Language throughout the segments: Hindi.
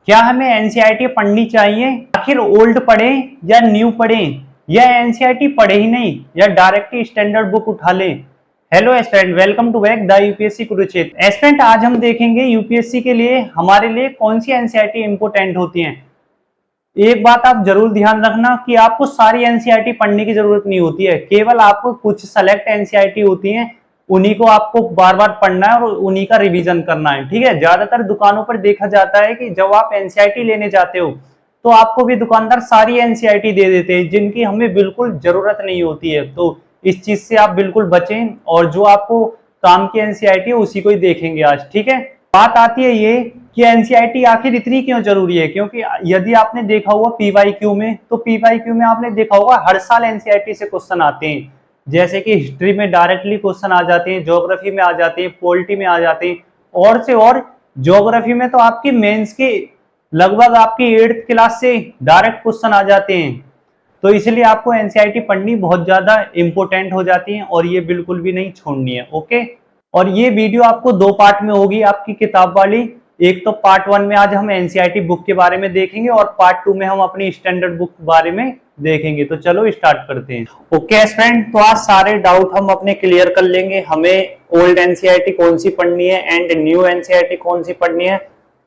क्या हमें एनसीईआरटी पढ़नी चाहिए? आखिर ओल्ड पढ़ें या न्यू पढ़ें, या एनसीईआरटी पढ़े ही नहीं, या डायरेक्ट स्टैंडर्ड बुक उठा लें? Hello aspirant, welcome to back the UPSC Kurukshetra. Aspirant, आज हम देखेंगे यूपीएससी के लिए हमारे लिए कौन सी एनसीईआरटी इंपोर्टेंट होती हैं। एक बात आप जरूर ध्यान रखना कि आपको सारी एनसीईआरटी पढ़ने की जरूरत नहीं होती है, केवल आपको कुछ सेलेक्ट एनसीईआरटी होती हैं, उन्हीं को आपको बार बार पढ़ना है और उन्हीं का रिवीजन करना है। ठीक है, ज्यादातर दुकानों पर देखा जाता है कि जब आप एनसीईआरटी लेने जाते हो तो आपको भी दुकानदार सारी एनसीईआरटी दे देते हैं, जिनकी हमें बिल्कुल जरूरत नहीं होती है। तो इस चीज से आप बिल्कुल बचें और जो आपको काम की एनसीईआरटी है उसी को ही देखेंगे आज। ठीक है, बात आती है ये कि एनसीईआरटी आखिर इतनी क्यों जरूरी है, क्योंकि यदि आपने देखा होगा पीवाईक्यू में, तो पीवाईक्यू में आपने देखा होगा हर साल एनसीईआरटी से क्वेश्चन आते हैं। जैसे कि हिस्ट्री में डायरेक्टली क्वेश्चन आ जाते हैं, ज्योग्राफी में आ जाते हैं, पॉलिटी में आ जाते हैं, और से और ज्योग्राफी में तो आपकी मेंस के लगभग आपकी 8th क्लास से डायरेक्ट क्वेश्चन आ जाते हैं। तो इसलिए आपको एनसीईआरटी पढ़नी बहुत ज्यादा इंपॉर्टेंट हो जाती है और ये बिल्कुल भी नहीं छोड़नी है। ओके, और ये वीडियो आपको 2 पार्ट में होगी आपकी किताब वाली। एक तो पार्ट 1 में आज हम एनसीईआरटी बुक के बारे में देखेंगे और पार्ट 2 में हम अपनी स्टैंडर्ड बुक के बारे में देखेंगे। तो चलो स्टार्ट करते हैं। ओके फ्रेंड, तो आज सारे डाउट हम अपने क्लियर कर लेंगे। हमें ओल्ड एनसीईआरटी कौन सी पढ़नी है एंड न्यू एनसीईआरटी कौन सी पढ़नी है,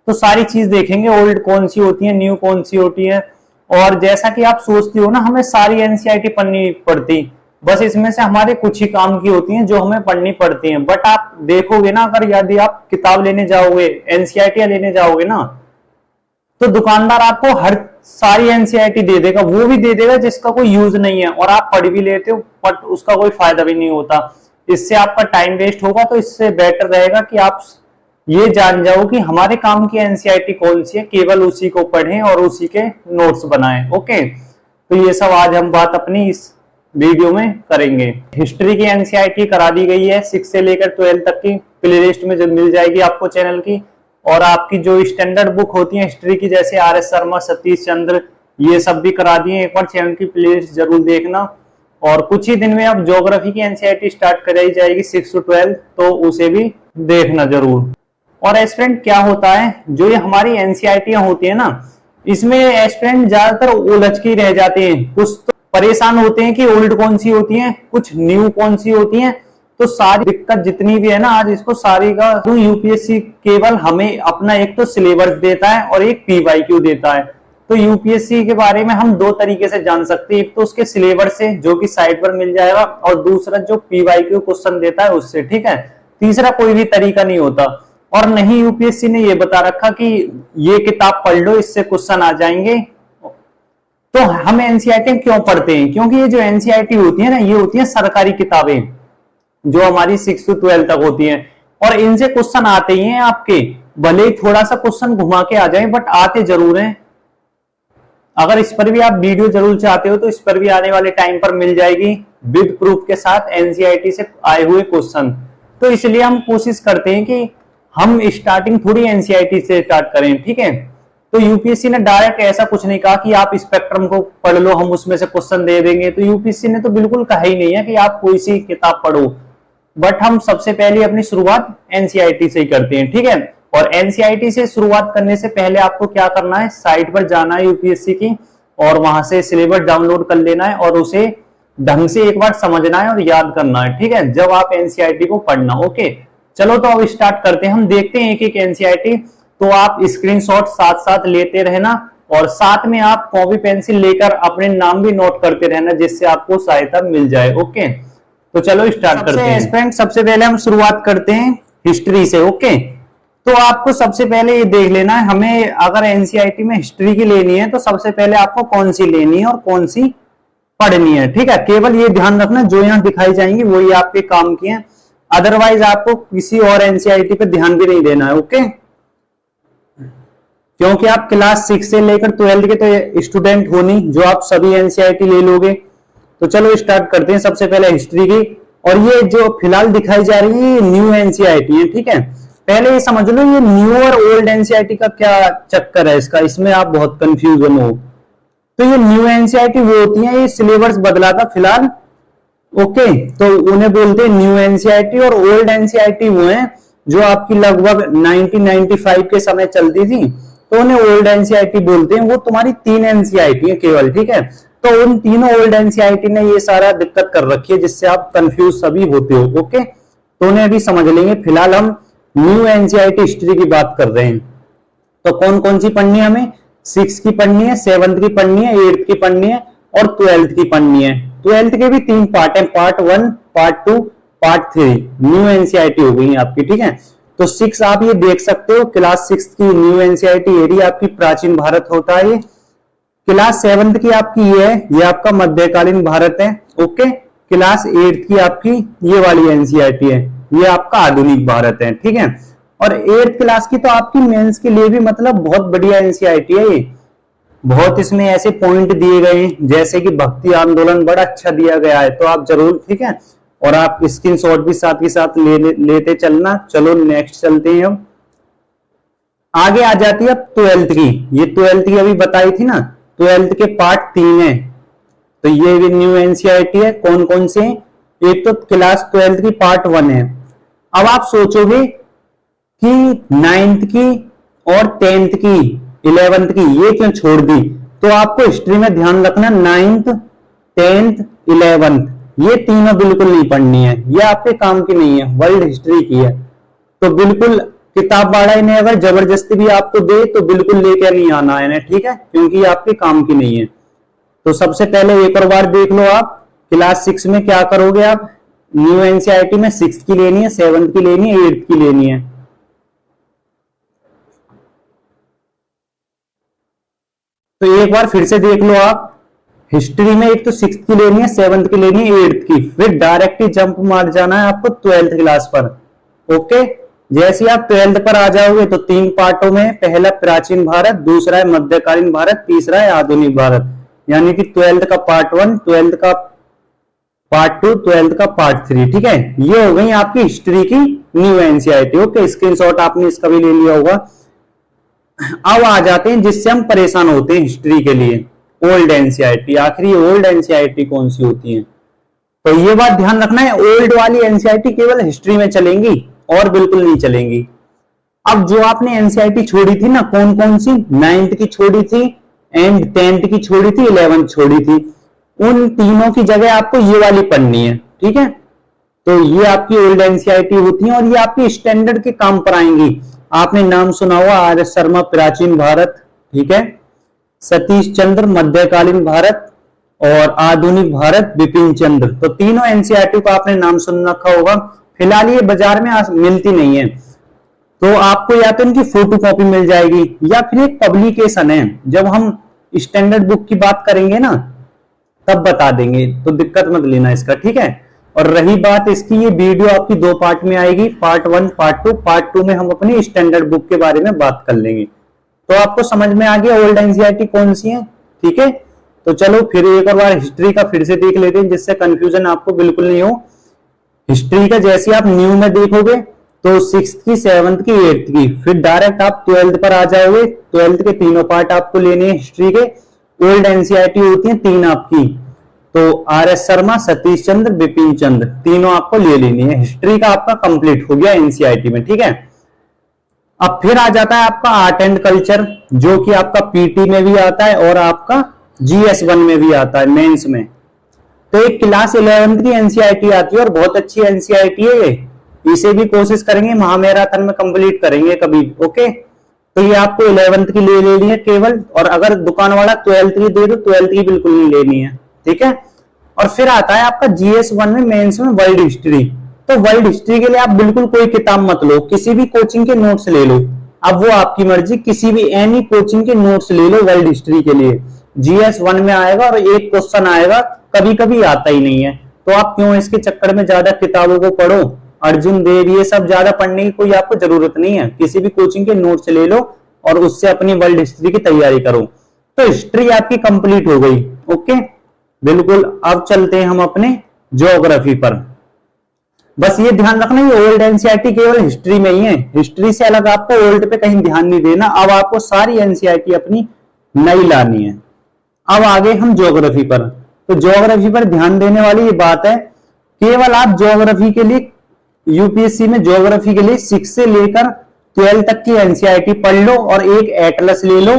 तो सारी चीज देखेंगे। ओल्ड कौन सी होती है, न्यू कौन सी होती है। और जैसा कि आप सोचती हो ना, हमें सारी एनसीईआरटी पढ़नी पड़ती, बस इसमें से हमारे कुछ ही काम की होती हैं जो हमें पढ़नी पड़ती हैं। बट आप देखोगे ना, अगर यदि आप किताब लेने जाओगे, एनसीईआरटी लेने जाओगे ना, तो दुकानदार आपको हर सारी एनसीईआरटी दे देगा, वो भी दे देगा जिसका कोई यूज नहीं है, और आप पढ़ भी लेते हो बट उसका कोई फायदा भी नहीं होता। इससे आपका टाइम वेस्ट होगा। तो इससे बेटर रहेगा कि आप ये जान जाओ कि हमारे काम की एनसीईआरटी कौन सी है, केवल उसी को पढ़ें और उसी के नोट्स बनाएं। ओके, तो ये सब आज हम बात अपनी इस वीडियो में करेंगे। हिस्ट्री की एनसीईआरटी करा दी गई है, 6 से लेकर 12 तक की प्लेलिस्ट में जो मिल जाएगी आपको चैनल की। और आपकी जो स्टैंडर्ड बुक होती है हिस्ट्री की, जैसे आर.एस. शर्मा, सतीश चंद्र, ये सब भी करा दिए। एक बार चैनल की प्लेलिस्ट जरूर देखना। और कुछ ही दिन में अब ज्योग्राफी की एनसीईआरटी स्टार्ट कराई जाएगी 6 से 12, तो उसे भी देखना जरूर। और एस्पिरेंट क्या होता है, जो ये हमारी एनसीईआरटियां होती है ना, इसमें एस्पिरेंट ज्यादातर उलझ के रह जाते हैं। कुछ तो परेशान होते हैं कि ओल्ड कौन सी होती है, कुछ न्यू कौन सी होती है। तो सारी दिक्कत जितनी भी है ना, आज इसको सारी का तो यूपीएससी केवल हमें अपना एक तो सिलेबस देता है और एक पीवाईक्यू देता है। तो यूपीएससी के बारे में हम 2 तरीके से जान सकते हैं, एक तो उसके सिलेबस से जो कि साइट पर मिल जाएगा, और दूसरा जो पीवाईक्यू क्वेश्चन देता है उससे। ठीक है, तीसरा कोई भी तरीका नहीं होता। और नहीं यूपीएससी ने ये बता रखा कि ये किताब पढ़ लो, इससे क्वेश्चन आ जाएंगे। तो हम एनसीईआरटी क्यों पढ़ते हैं, क्योंकि ये जो एनसीईआरटी होती है ना, ये होती है सरकारी किताबें जो हमारी 6 से 12 तक होती हैं, और इनसे क्वेश्चन आते ही हैं आपके, भले ही थोड़ा सा क्वेश्चन घुमा के आ जाए बट आते जरूर हैं। अगर इस पर भी आप वीडियो जरूर चाहते हो तो इस पर भी आने वाले टाइम पर मिल जाएगी विद प्रूफ के साथ एनसीईआरटी से आए हुए क्वेश्चन। तो इसलिए हम कोशिश करते हैं कि हम स्टार्टिंग थोड़ी एनसीईआरटी से स्टार्ट करें। ठीक है, तो यूपीएससी ने डायरेक्ट ऐसा कुछ नहीं कहा कि आप स्पेक्ट्रम को पढ़ लो, हम उसमें से क्वेश्चन दे देंगे। तो यूपीएससी ने तो बिल्कुल कहा ही नहीं है कि आप कोई सी किताब पढ़ो, बट हम सबसे पहले अपनी शुरुआत एनसीईआरटी से ही करते हैं। ठीक है, और एनसीईआरटी से शुरुआत करने से पहले आपको क्या करना है, साइट पर जाना है यूपीएससी की, और वहां से सिलेबस डाउनलोड कर लेना है और उसे ढंग से एक बार समझना है और याद करना है। ठीक है, जब आप एनसीईआरटी को पढ़ना। ओके, चलो तो अब स्टार्ट करते हैं। हम देखते हैं एक एक एनसीईआरटी। तो आप स्क्रीनशॉट साथ साथ लेते रहना, और साथ में आप कॉपी पेंसिल लेकर अपने नाम भी नोट करते रहना, जिससे आपको सहायता मिल जाए। ओके, तो चलो स्टार्ट करते हैं। सबसे पहले हम शुरुआत करते हैं हिस्ट्री से। ओके, तो आपको सबसे पहले ये देख लेना है, हमें अगर एनसीईआरटी में हिस्ट्री की लेनी है तो सबसे पहले आपको कौन सी लेनी है और कौन सी पढ़नी है। ठीक है, केवल ये ध्यान रखना जो यहाँ दिखाई जाएंगी वही आपके काम की है, अदरवाइज आपको किसी और एनसीईआरटी पे ध्यान भी नहीं देना है। ओके, क्योंकि आप क्लास 6 से लेकर 12 के तो स्टूडेंट हो नहीं जो आप सभी एनसीईआरटी ले लोगे। तो चलो स्टार्ट करते हैं सबसे पहले हिस्ट्री की। और ये जो फिलहाल दिखाई जा रही है ये न्यू एनसीईआरटी है। ठीक है, पहले ये समझ लो ये न्यू और ओल्ड एनसीईआरटी का क्या चक्कर है इसका, इसमें आप बहुत कंफ्यूजन हो। तो ये न्यू एनसीईआरटी वो होती है, ये सिलेबस बदला था फिलहाल। ओके, तो उन्हें बोलते हैं न्यू एनसीईआरटी, और ओल्ड एनसीईआरटी वो है जो आपकी लगभग 1995 के समय चलती थी। तो उन्हें ओल्ड एनसीईआरटी बोलते हैं। वो तुम्हारी 3 एनसीईआरटी है केवल, ठीक है। तो उन तीनों ओल्ड एनसीईआरटी ने ये सारा दिक्कत कर रखी है जिससे आप कंफ्यूज सभी होते हो। ओके, तो उन्हें अभी समझ लेंगे। फिलहाल हम न्यू एनसीईआरटी हिस्ट्री की बात कर रहे हैं। तो कौन कौन सी पढ़नी है हमें? 6 की पढ़नी है, 7th की पढ़नी है, 8th की पढ़नी है और 12th की पढ़नी है। 12th के भी 3 पार्ट है, part 1, part 2, part 3 new NCERT हो गई है आपकी, ठीक है। तो 6 आप ये देख सकते हो, क्लास 6 की न्यू एनसीईआरटी एरिया आपकी प्राचीन भारत होता है। ये क्लास 7th की आपकी ये आपका मध्यकालीन भारत है। ओके, क्लास 8th की आपकी ये वाली एनसीईआरटी है, ये आपका आधुनिक भारत है, ठीक है। और 8th क्लास की तो आपकी मेंस के लिए भी मतलब बहुत बढ़िया एनसीईआरटी है ये। बहुत इसमें ऐसे पॉइंट दिए गए हैं जैसे कि भक्ति आंदोलन बड़ा अच्छा दिया गया है, तो आप जरूर, ठीक है। और आप स्क्रीनशॉट भी साथ के साथ लेते चलना। चलो नेक्स्ट चलते हैं। अब आगे आ जाती है 12th की। ये 12th की अभी बताई थी ना, 12th के पार्ट 3 है। तो ये भी न्यू एनसीईआरटी है। कौन कौन से? एक तो क्लास 12th की पार्ट 1 है। अब आप सोचोगे कि 9th की और 10th की, 11th की ये क्यों छोड़ दी? तो आपको हिस्ट्री में ध्यान रखना, 9th, 10th, 11th ये तीनों बिल्कुल नहीं पढ़नी है, ये आपके काम की नहीं है, वर्ल्ड हिस्ट्री की है। तो बिल्कुल किताब वाला इन्हें अगर जबरदस्ती भी आपको दे तो बिल्कुल लेकर नहीं आना है, ठीक है, क्योंकि ये आपके काम की नहीं है। तो सबसे पहले एक और बार देख लो आप, क्लास 6 में क्या करोगे आप? न्यू एनसीईआरटी में 6th की लेनी है, 7th की लेनी है, 8th की लेनी है। तो एक बार फिर से देख लो आप, हिस्ट्री में एक तो 6th की लेनी है, 7th की लेनी है, 8th की, फिर डायरेक्ट ही जंप मार जाना है आपको 12th क्लास पर। ओके, जैसे आप 12th पर आ जाओगे तो 3 पार्टों में, पहला प्राचीन भारत, दूसरा है मध्यकालीन भारत, तीसरा है आधुनिक भारत। यानी कि 12th का पार्ट 1, 12th का पार्ट 2, 12th का पार्ट 3, ठीक है। ये हो गई आपकी हिस्ट्री की न्यू एनसीईआरटी। ओके, स्क्रीनशॉट आपने इसका भी ले लिया होगा। अब आ जाते हैं जिससे हम परेशान होते हैं हिस्ट्री के लिए, ओल्ड एनसीईआरटी। आखिर ये ओल्ड एनसीईआरटी कौन सी होती है? तो ये बात ध्यान रखना है, ओल्ड वाली एनसीईआरटी केवल हिस्ट्री में चलेंगी और बिल्कुल नहीं चलेंगी। अब जो आपने एनसीईआरटी छोड़ी थी ना, कौन कौन सी? 9th की छोड़ी थी एंड 10th की छोड़ी थी, 11th छोड़ी थी। उन तीनों की जगह आपको ये वाली पढ़नी है, ठीक है। तो ये आपकी ओल्ड एनसीईआरटी होती है और ये आपकी स्टैंडर्ड के काम पर आएंगी। आपने नाम सुना हुआ आर.एस. शर्मा प्राचीन भारत, ठीक है, सतीश चंद्र मध्यकालीन भारत और आधुनिक भारत बिपिन चंद्र। तो तीनों एनसीईआरटी को आपने नाम सुन रखा होगा। फिलहाल ये बाजार में मिलती नहीं है, तो आपको या तो इनकी फोटो कॉपी मिल जाएगी या फिर एक पब्लिकेशन है। जब हम स्टैंडर्ड बुक की बात करेंगे ना तब बता देंगे, तो दिक्कत मत लेना इसका, ठीक है। और रही बात इसकी, ये वीडियो आपकी 2 पार्ट में आएगी, पार्ट 1, पार्ट 2। पार्ट 2 में हम अपनी स्टैंडर्ड बुक के बारे में बात कर लेंगे। तो आपको समझ में आ गया ओल्ड एनसीईआरटी कौन सी है, ठीक है। तो चलो फिर एक और बार हिस्ट्री का फिर से देख लेते हैं जिससे कंफ्यूजन आपको बिल्कुल नहीं हो। हिस्ट्री का जैसे आप न्यू में देखोगे तो 6th की, 7th की, 8th की, फिर डायरेक्ट आप 12th पर आ जाओगे। 12th के तीनों पार्ट आपको लेने हैं हिस्ट्री के। ओल्ड एनसीईआरटी होती है 3 आपकी, तो आर.एस. शर्मा, सतीश चंद्र, बिपिन चंद्र, तीनों आपको ले लेनी है। हिस्ट्री का आपका कंप्लीट हो गया एनसीईआरटी में, ठीक है। अब फिर आ जाता है आपका आर्ट एंड कल्चर, जो कि आपका पीटी में भी आता है और आपका GS1 में भी आता है, मेंस में। तो एक क्लास 11th की एनसीईआरटी आती है और बहुत अच्छी एनसीईआरटी है ये। इसे भी कोशिश करेंगे महामैराथन में कंप्लीट करेंगे कभी। ओके, तो ये आपको 11th की ले लेनी है केवल, और अगर दुकान वाला 12th की दे दो 12th की बिल्कुल नहीं लेनी है, ठीक है। और फिर आता है आपका GS1 में मेंस में वर्ल्ड हिस्ट्री। तो वर्ल्ड हिस्ट्री के लिए आप बिल्कुल कोई किताब मत लो, किसी भी कोचिंग के नोट्स ले लो। अब वो आपकी मर्जी, किसी भी एनी कोचिंग के नोट्स ले लो वर्ल्ड हिस्ट्री के लिए। GS1 में आएगा और एक क्वेश्चन आएगा, कभी कभी आता ही नहीं है। तो आप क्यों इसके चक्कर में ज्यादा किताबों को पढ़ो? अर्जुन देव ये सब ज्यादा पढ़ने की कोई आपको जरूरत नहीं है। किसी भी कोचिंग के नोट्स ले लो और उससे अपनी वर्ल्ड हिस्ट्री की तैयारी करो। तो हिस्ट्री आपकी कंप्लीट हो गई। ओके, बिल्कुल। अब चलते हैं हम अपने ज्योग्राफी पर। बस ये ध्यान रखना, ये ओल्ड एनसीईआरटी केवल हिस्ट्री में ही है, हिस्ट्री से अलग आपको ओल्ड पे कहीं ध्यान नहीं देना। अब आपको सारी एनसीईआरटी अपनी नई लानी है। अब आगे हम ज्योग्राफी पर। तो ज्योग्राफी पर ध्यान देने वाली ये बात है, केवल आप ज्योग्राफी के लिए यूपीएससी में ज्योग्राफी के लिए 6 से लेकर 12 तक की एनसीईआरटी पढ़ लो और एक एटलस ले लो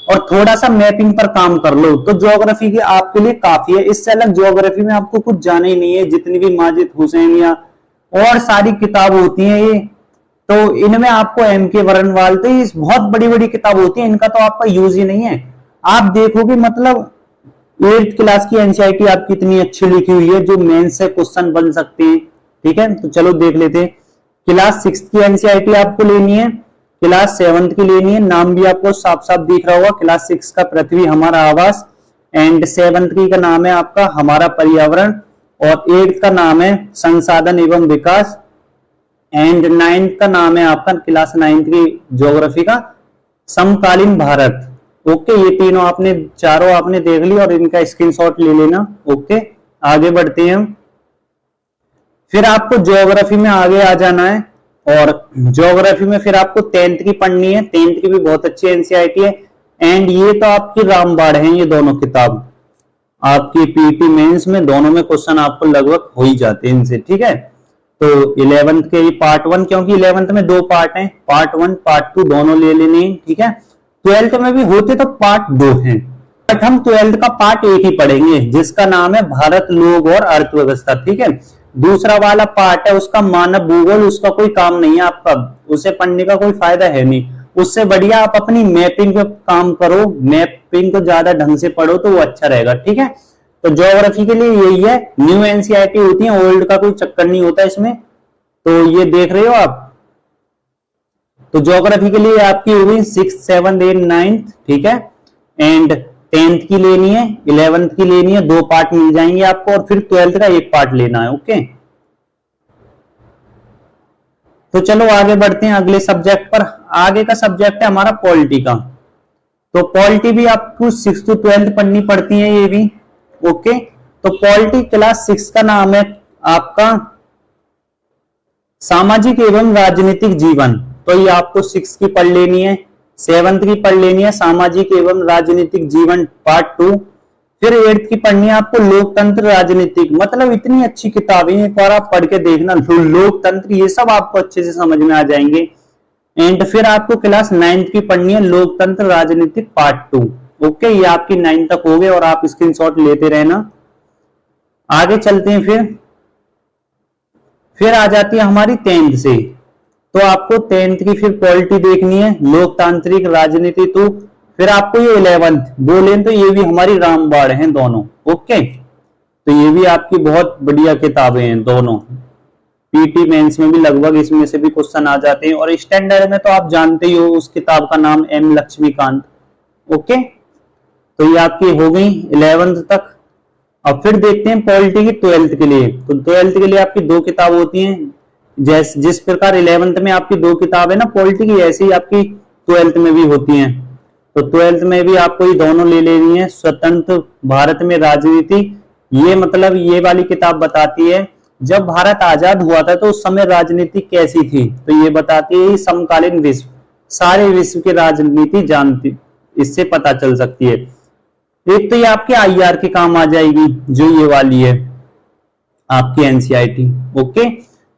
और थोड़ा सा मैपिंग पर काम कर लो, तो ज्योग्राफी के आपके लिए काफी है। इससे अलग ज्योग्राफी में आपको कुछ जाना ही नहीं है। जितनी भी माजिद हुसैन या और सारी किताब होती हैं ये, तो इनमें आपको एम के वरणवाल, तो ये बहुत बड़ी बड़ी किताब होती है, इनका तो आपका यूज ही नहीं है। आप देखोगे मतलब 8th क्लास की एनसीईआरटी आपकी इतनी अच्छी लिखी हुई है जो मेंस से क्वेश्चन बन सकते हैं। ठीक है, तो चलो देख लेते हैं। क्लास 6 की एनसीईआरटी आपको लेनी है, क्लास 7 की लेनी है। नाम भी आपको साफ साफ दिख रहा होगा, क्लास 6 का पृथ्वी हमारा आवास, एंड 7 की का नाम है आपका हमारा पर्यावरण, और 8th का नाम है संसाधन एवं विकास, एंड 9th का नाम है आपका क्लास 9 की ज्योग्राफी का समकालीन भारत। ओके, ये तीनों आपने चारों आपने देख ली और इनका स्क्रीनशॉट ले लेना। ओके, आगे बढ़ते हैं हम। फिर आपको ज्योग्राफी में आगे आ जाना है, और ज्योग्राफी में फिर आपको 10th की पढ़नी है। 10th की भी बहुत अच्छी एनसीईआरटी है, एंड ये तो आपकी रामबाण है, ये दोनों किताब आपकी पीटी मेंस में दोनों में क्वेश्चन आपको लगभग हो ही जाते हैं इनसे। ठीक है, तो 11th के पार्ट 1, क्योंकि 11th में 2 पार्ट हैं, पार्ट 1 पार्ट 2 दोनों ले लेने हैं। ठीक है, 12th में भी होते तो पार्ट 2 हैं, बट हम 12th का पार्ट 1 ही पढ़ेंगे जिसका नाम है भारत, लोग और अर्थव्यवस्था। ठीक है, दूसरा वाला पार्ट है उसका मानव भूगोल, उसका कोई काम नहीं है आपका, उसे पढ़ने का कोई फायदा है नहीं। उससे बढ़िया आप अपनी मैपिंग पे काम करो, मैपिंग को ज्यादा ढंग से पढ़ो तो वो अच्छा रहेगा। ठीक है, तो ज्योग्राफी के लिए यही है, न्यू एनसीईआरटी होती है, ओल्ड का कोई चक्कर नहीं होता इसमें। तो ये देख रहे हो आप, तो ज्योग्राफी के लिए आपकी हो गई 6th 7th 8th 9th। ठीक है, एंड 10th की लेनी है, 11th की लेनी है, 2 पार्ट मिल जाएंगे आपको, और फिर 12th का 1 पार्ट लेना है। ओके, तो चलो आगे बढ़ते हैं अगले सब्जेक्ट पर। आगे का सब्जेक्ट है हमारा पॉलिटी का। तो पॉलिटी भी आपको 6th to 12th पढ़नी पड़ती है ये भी। ओके, तो पॉलिटी क्लास 6 का नाम है आपका सामाजिक एवं राजनीतिक जीवन, तो ये आपको 6 की पढ़ लेनी है। 7th की पढ़ लेनी है सामाजिक एवं राजनीतिक जीवन पार्ट 2। फिर 8th की पढ़नी है आपको लोकतंत्र राजनीतिक, मतलब इतनी अच्छी किताबें, एक बार आप पढ़ के देखना, लोकतंत्र ये सब आपको अच्छे से समझ में आ जाएंगे। एंड फिर आपको क्लास 9th की पढ़नी है लोकतंत्र राजनीतिक पार्ट 2। ओके, ये आपकी 9 तक हो गए और आप स्क्रीनशॉट लेते रहना। आगे चलते हैं, फिर आ जाती है हमारी 10th से, तो आपको 10th की फिर पॉलिटी देखनी है, लोकतांत्रिक राजनीति 2। फिर आपको ये 11th बोले तो ये भी हमारी रामबाण है दोनों। ओके, तो ये भी आपकी बहुत बढ़िया किताबें हैं दोनों, पीटी मेंस में भी लगभग इसमें से भी क्वेश्चन आ जाते हैं, और स्टैंडर्ड में तो आप जानते ही हो उस किताब का नाम एम लक्ष्मीकांत। ओके, तो ये आपकी हो गई 11th तक। अब फिर देखते हैं पॉलिटी की 12th के लिए। तो 12th के लिए आपकी 2 किताब होती हैं, जिस प्रकार 11th में आपकी 2 किताब है ना पॉलिटी की, ऐसे ही आपकी 12th में भी होती हैं। तो 12th में भी आपको ये दोनों ले लेनी है। स्वतंत्र भारत में राजनीति, ये मतलब ये वाली किताब बताती है जब भारत आजाद हुआ था तो उस समय राजनीति कैसी थी, तो ये बताती है समकालीन विश्व, सारे विश्व की राजनीति जानती, इससे पता चल सकती है। एक तो ये आपके आईआर के काम आ जाएगी, जो ये वाली है आपकी एनसीईआरटी। ओके,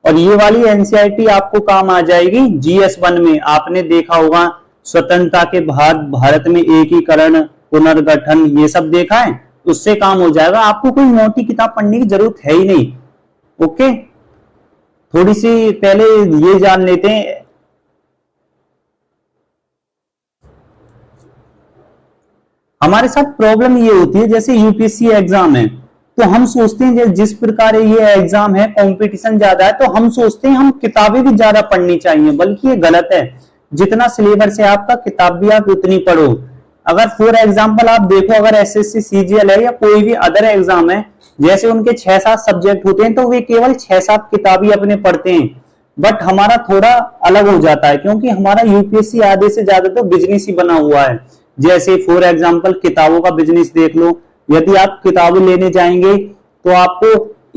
और ये वाली एनसीईआरटी आपको काम आ जाएगी GS1 में। आपने देखा होगा स्वतंत्रता के बाद भारत में एकीकरण, पुनर्गठन, ये सब देखा है, उससे काम हो जाएगा। आपको कोई मोटी किताब पढ़ने की जरूरत है ही नहीं। ओके, थोड़ी सी पहले ये जान लेते हैं, हमारे साथ प्रॉब्लम ये होती है जैसे यूपीएससी एग्जाम है, तो हम सोचते हैं जिस प्रकार ये एग्जाम है कंपटीशन ज्यादा है, तो हम सोचते हैं हम किताबें भी ज्यादा पढ़नी चाहिए, बल्कि ये गलत है। जितना सिलेबस है आपका किताब भी आप उतनी पढ़ो। अगर फॉर एग्जाम्पल आप देखो, अगर एसएससी सीजीएल है या कोई भी अदर एग्जाम है, जैसे उनके 6-7 सब्जेक्ट होते हैं, तो वे केवल 6-7 किताबें अपने पढ़ते हैं। बट हमारा थोड़ा अलग हो जाता है, क्योंकि हमारा यूपीएससी आधे से ज्यादा तो बिजनेस ही बना हुआ है। जैसे फॉर एग्जाम्पल किताबों का बिजनेस देख लो, यदि आप किताबें लेने जाएंगे तो आपको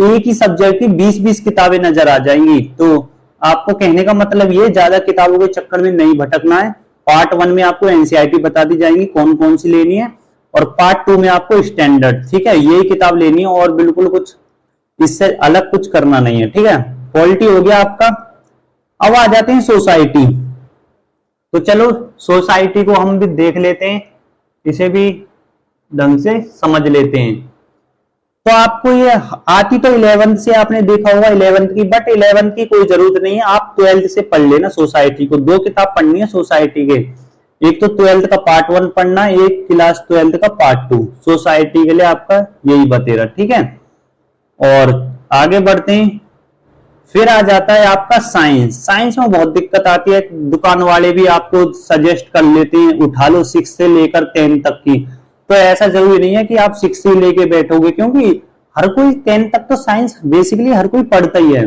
एक ही सब्जेक्ट की 20-20 किताबें नजर आ जाएंगी। तो आपको कहने का मतलब ये, ज्यादा किताबों के चक्कर में नहीं भटकना है। पार्ट 1 में आपको एनसीईआरटी बता दी जाएंगी कौन कौन सी लेनी है, और पार्ट 2 में आपको स्टैंडर्ड, ठीक है, यही किताब लेनी है, और बिल्कुल कुछ इससे अलग कुछ करना नहीं है। ठीक है, पॉलिटी हो गया आपका। अब आ जाते हैं सोसाइटी। तो चलो सोसाइटी को हम भी देख लेते हैं, इसे भी ढंग से समझ लेते हैं। तो आपको ये आती तो 11th से, आपने देखा होगा 11th की, बट 11th की कोई जरूरत नहीं है, आप 12th से पढ़ लेना सोसाइटी को। 2 किताब पढ़नी है सोसाइटी के, एक तो 12th का पार्ट 1 पढ़ना, एक क्लास 12th का पार्ट 2 सोसाइटी के लिए आपका यही बतेरा, ठीक है। और आगे बढ़ते हैं, फिर आ जाता है आपका साइंस। साइंस में बहुत दिक्कत आती है, दुकान वाले भी आपको सजेस्ट कर लेते हैं उठा लो 6 से लेकर 10 तक की। तो ऐसा जरूरी नहीं है कि आप 6 ही लेके बैठोगे, क्योंकि हर कोई 10 तक तो साइंस बेसिकली हर कोई पढ़ता ही है।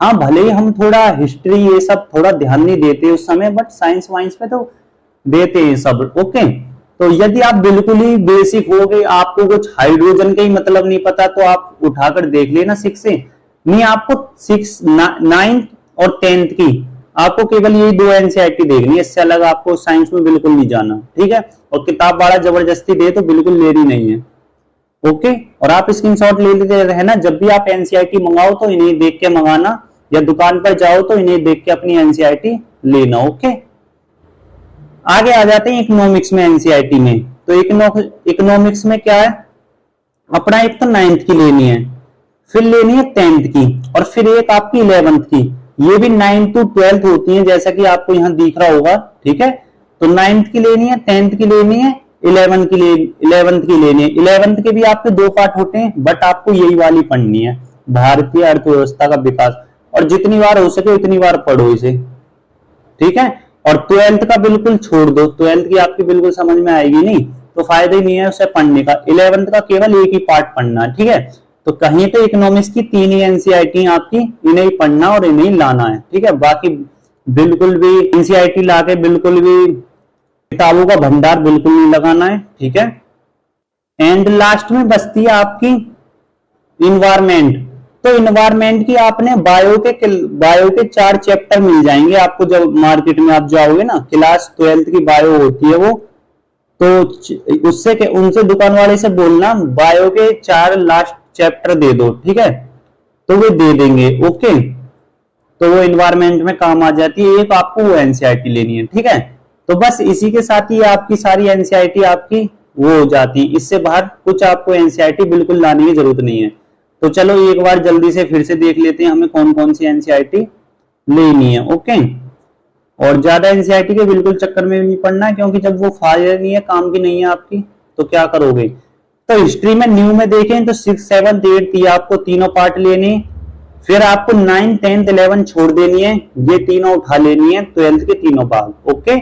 हाँ, भले ही हम थोड़ा हिस्ट्री ये सब थोड़ा ध्यान नहीं देते उस समय, बट साइंस वाइंस पे तो देते हैं सब। ओके, तो यदि आप बिल्कुल ही बेसिक हो गए, आपको कुछ हाइड्रोजन का ही मतलब नहीं पता, तो आप उठाकर देख लेना 6 से। नहीं, आपको 6, 9 और 10 की आपको केवल यही 2 एनसीईआरटी देखनी है, इससे अलग आपको साइंस में बिल्कुल नहीं जाना, ठीक है। और किताब बड़ा जबरदस्ती दे तो बिल्कुल लेनी नहीं है। ओके, और आप स्क्रीनशॉट ले लेते रहना, जब भी आप एनसीईआरटी मंगाओ तो इन्हें देख के मंगाना, या दुकान पर जाओ तो इन्हें देख के अपनी एनसीईआरटी लेना। ओके, आगे आ जाते हैं इकोनॉमिक्स में। एनसीईआरटी में तो इकोनॉमिक्स में क्या है अपना, एक तो 9th की लेनी है, फिर लेनी है 10th की, और फिर एक आपकी 11th की। ये भी 9 to 12 होती है, जैसा कि आपको यहां दिख रहा होगा, ठीक है। तो 9th की लेनी है, 10th की लेनी है, 11th की लेनी है। 11th के भी आपके 2 पार्ट होते हैं, बट आपको यही वाली पढ़नी है, भारतीय अर्थव्यवस्था का विकास, और जितनी बार हो सके उतनी बार पढ़ो इसे, ठीक है। और 12th का बिल्कुल छोड़ दो, 12th की आपकी बिल्कुल समझ में आएगी नहीं, तो फायदा ही नहीं है उसे पढ़ने का। 11th का केवल एक ही पार्ट पढ़ना, ठीक है। तो कहीं तो इकोनॉमिक्स की 3 ही एनसीईआरटी आपकी, इन्हें ही पढ़ना और इन्हें ही लाना है, ठीक है। बाकी बिल्कुल भी एनसीईआरटी लाके बिल्कुल भी किताबों का भंडार बिल्कुल नहीं लगाना है, ठीक है। एंड लास्ट में बचती है आपकी इन्वायरमेंट। तो इन्वायरमेंट की आपने बायो के 4 चैप्टर मिल जाएंगे आपको, जब मार्केट में आप जाओगे ना, क्लास 12th की बायो होती है वो। तो उससे उनसे दुकान वाले से बोलना बायो के 4 लास्ट चैप्टर दे दो, ठीक है, तो वो दे देंगे। ओके, तो वो इन्वायरमेंट में काम आ जाती है, एक आपको वो एनसीईआरटी लेनी है, ठीक है। तो बस इसी के साथ ही आपकी सारी एनसीईआरटी आपकी वो हो जाती है, इससे बाहर कुछ आपको एनसीईआरटी बिल्कुल लाने की जरूरत नहीं है। तो चलो एक बार जल्दी से फिर से देख लेते हैं हमें कौन कौन सी एनसीईआरटी लेनी है। ओके, और ज्यादा एनसीईआरटी के बिल्कुल चक्कर में नहीं पड़ना, क्योंकि जब वो फायदा नहीं है, काम की नहीं है आपकी, तो क्या करोगे। तो हिस्ट्री में न्यू में देखें तो 6, 7, 8 आपको तीनों पार्ट लेने, फिर आपको 9, 10, 11 छोड़ देनी है, ये तीनों उठा लेनी है 12th के तीनों भाग। ओके,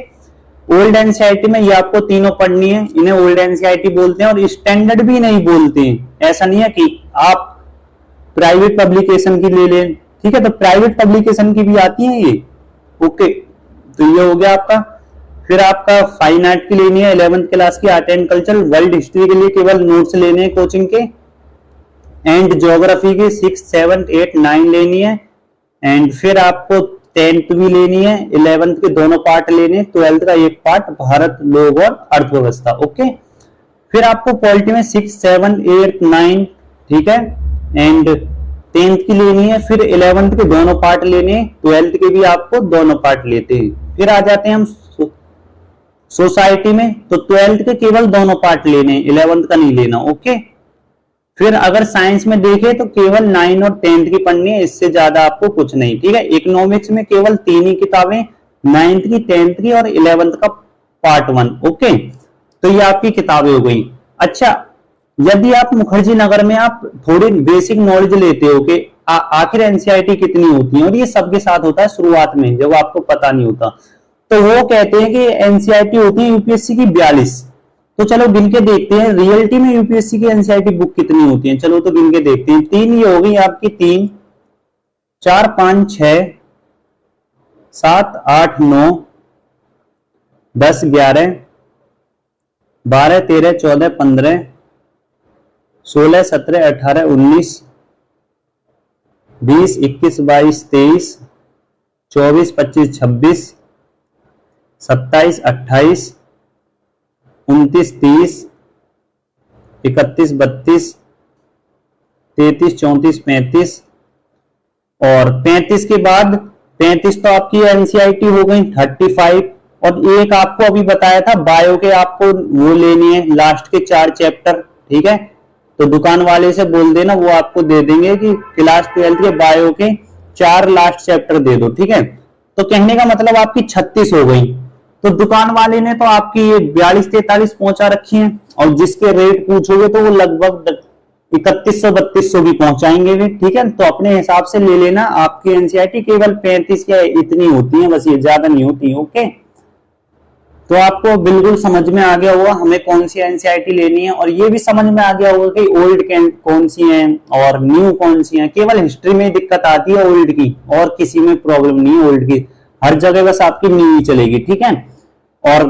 ओल्ड एनसीईआरटी में ये आपको तीनों पढ़नी है, इन्हें ओल्ड एनसीईआरटी बोलते हैं, और स्टैंडर्ड भी नहीं बोलते हैं। ऐसा नहीं है कि आप प्राइवेट पब्लिकेशन की ले लें, ठीक है, तो प्राइवेट पब्लिकेशन की भी आती है ये। ओके, तो ये हो गया आपका। फिर आपका फाइन आर्ट की लेनी है 11th क्लास की, art and culture. World history के लिए केवल नोट्स लेने हैं कोचिंग के। एंड ज्योग्राफी की 6, 7, 8, 9 लेनी है। एंड फिर आपको 10th भी लेनी है, 11th के दोनों पार्ट लेने, 12th का एक पार्ट, भारत, लोग और अर्थव्यवस्था। ओके, फिर आपको पॉलिटी में 6, 7, 8, 9, ठीक है, एंड 10th की लेनी है। फिर 11th के दोनों पार्ट लेने, 12th के भी आपको दोनों पार्ट लेते हैं। फिर आ जाते हैं हम सोसाइटी में, तो 12th के केवल दोनों पार्ट लेने, 11th का नहीं लेना। ओके, फिर अगर साइंस में देखें तो केवल 9 और 10th की पढ़नी है, इससे ज्यादा आपको कुछ नहीं, ठीक है। इकोनॉमिक्स में केवल 3 ही किताबें, 9th की, 10th की और 11th का पार्ट 1। ओके, तो ये आपकी किताबें हो गई। अच्छा, यदि आप मुखर्जी नगर में आप थोड़ी बेसिक नॉलेज लेते हो कि आखिर एनसीईआरटी कितनी होती है, और ये सबके साथ होता है शुरुआत में जब आपको पता नहीं होता, तो वो कहते हैं कि एनसीईआरटी होती है यूपीएससी की 42। तो चलो गिन के देखते हैं रियलिटी में यूपीएससी की एनसीईआरटी बुक कितनी होती है। चलो तो गिन के देखते हैं। 3 ये हो गई आपकी, 3, 4, 5, 6, 7, 8, 9, 10, 11, 12, 13, 14, 15, 16, 17, 18, 19, 20, 21, 22, 23, 24, 25, 26, 27, 28, 29, 30, 31, 32, 33, 34, 35, और 35 के बाद 35 तो आपकी एनसीईआरटी हो गई 35, और एक आपको अभी बताया था बायो के, आपको वो लेनी है लास्ट के 4 चैप्टर, ठीक है। तो दुकान वाले से बोल देना, वो आपको दे देंगे कि क्लास 12 के बायो के 4 लास्ट चैप्टर दे दो, ठीक है। तो कहने का मतलब आपकी 36 हो गई। तो दुकान वाले ने तो आपकी ये 42-43 पहुंचा रखी है, और जिसके रेट पूछोगे तो वो लगभग 3100-3200 भी पहुंचाएंगे भी, ठीक है। तो अपने हिसाब से ले लेना। आपकी एनसीईआरटी केवल 35 या इतनी होती है बस, ये ज्यादा नहीं होती, ओके। तो आपको बिल्कुल समझ में आ गया होगा हमें कौन सी एनसीईआरटी लेनी है, और ये भी समझ में आ गया होगा कि ओल्ड कौन सी है और न्यू कौन सी है। केवल हिस्ट्री में दिक्कत आती है ओल्ड की, और किसी में प्रॉब्लम नहीं है ओल्ड की, हर जगह बस आपकी न्यू ही चलेगी, ठीक है। और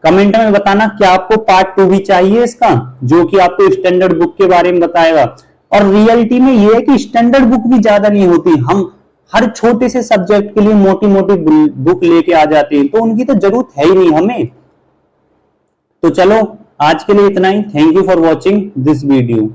कमेंट में बताना क्या आपको पार्ट 2 भी चाहिए इसका, जो कि आपको स्टैंडर्ड बुक के बारे में बताएगा। और रियलिटी में ये है कि स्टैंडर्ड बुक भी ज्यादा नहीं होती, हम हर छोटे से सब्जेक्ट के लिए मोटी मोटी बुक लेके आ जाते हैं, तो उनकी तो जरूरत है ही नहीं हमें। तो चलो आज के लिए इतना ही। Thank you for watching this video.